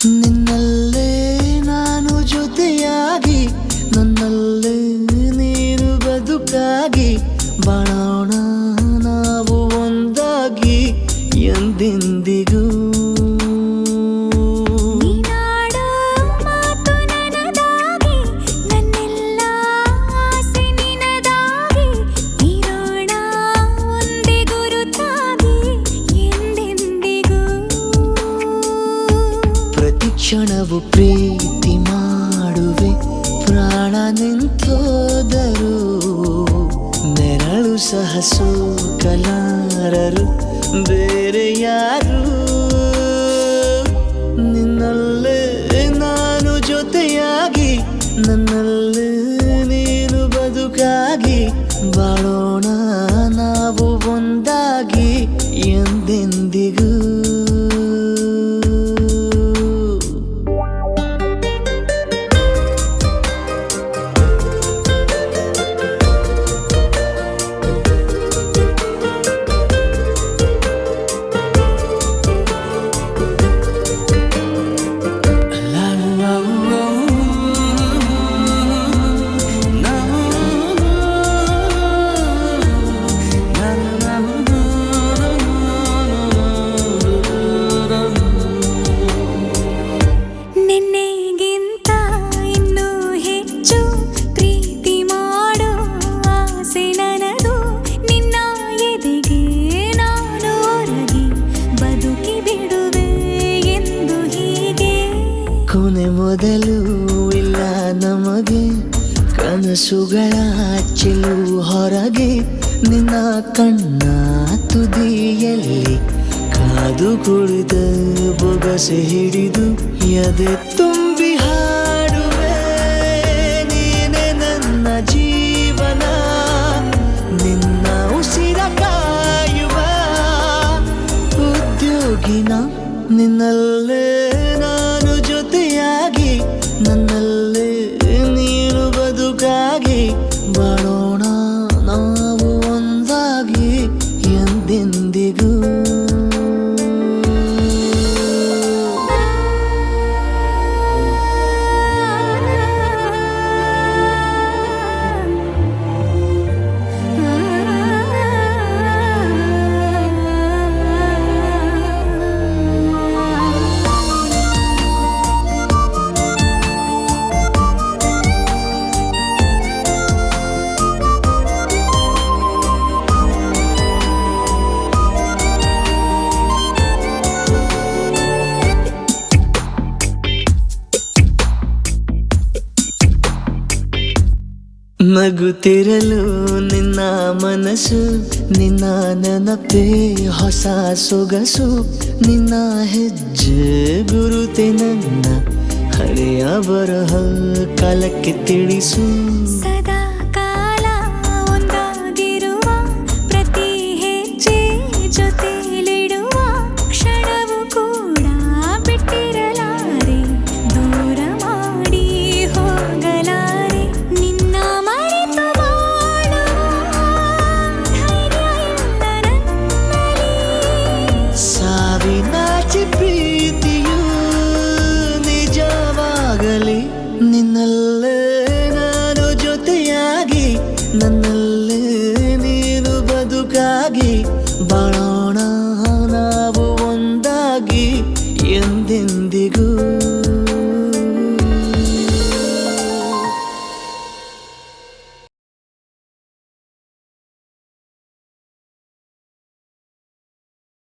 ನಿನ್ನಲ್ಲೇ ನಾನು ಜೊತೆಯಾಗಿ ನನ್ನಲ್ಲೇ ನೀನು ಬದುಕಾಗಿ ಬಾಳೋಣ ನಾವು ಒಂದಾಗಿ ಎಂದೆಂದಿಗೂ. ನೀನಾಡೋ ಮಾತು ನನದಾಗಿ ನನ್ನೆಲ್ಲ ಆಸೆ ನಿನದಾಗಿ ಇರೋಣ ಒಂದೇ ಗುರುತಾಗಿ ಎಂದೆಂದಿಗೂ. ಪ್ರತಿ ಕ್ಷಣವು ಪ್ರೀತಿ ಮಾಡುವೆ ಪ್ರಾಣ ನಿಂತೋದರು ನೆರಳು ಸಹ ಸೋಕಲಾರರು ಬೇರೆ ಯಾರು. ನಿನ್ನಲ್ಲೇ ನಾನು ಜೊತೆಯಾಗಿ ನನ್ನಲ್ಲೇ ನೀನು ಬದುಕಾಗಿ ಬಾಳೋಣ ನಾವು ಒಂದಾಗಿ ಎಂದೆಂದಿಗೂ. ನಿನ್ನೆಗಿಂತ ಇನ್ನೂ ಹೆಚ್ಚು ಪ್ರೀತಿ ಮಾಡೋ ಆಸೆ ನನದು. ನಿನ್ನ ಎದೆಗೆ ನಾನು ಒರಗಿ ಬದುಕಿ ಬಿಡುವೆ ಎಂದು ಹೀಗೆ. ಕೊನೆ ಮೊದಲು ಇಲ್ಲ ನಮಗೆ ಕನಸುಗಳ ಚೆಲು ಹೊರಗೆ ನಿನ್ನ ಕಣ್ಣ ತುದಿಯಲ್ಲಿ ಕಾದು ಕುಳಿತ ಬೊಗಸೆ ಹಿಡಿದು ಎದೆ ತುಂಬಿ ಹಾಡುವೆ ನೀನೆ ನನ್ನ ಜೀವನ ನಿನ್ನ ಉಸಿರ ಕಾಯುವ ಉದ್ಯೋಗಿನ. ನಿನ್ನಲ್ಲೇ ನಾನು ಜೊತೆಯಾಗಿ ನನ್ನಲ್ಲೇ ನೀನು ಬದುಕಾಗಿ ಬಾಳೋಣ ನಾವು ಒಂದಾಗಿ ಎಂದೆಂದಿಗೂ. ನಗುತ್ತಿರಲು ನಿನ್ನ ಮನಸ್ಸು ನಿನ್ನ ನೆನಪೇ ಹೊಸ ಸೊಗಸು ನಿನ್ನ ಹೆಜ್ಜೆ ಗುರುತೆ ನನ್ನ ಹಳೆಯ ಬರಹ ಕಾಲಕ್ಕೆ ತಿಳಿಸು.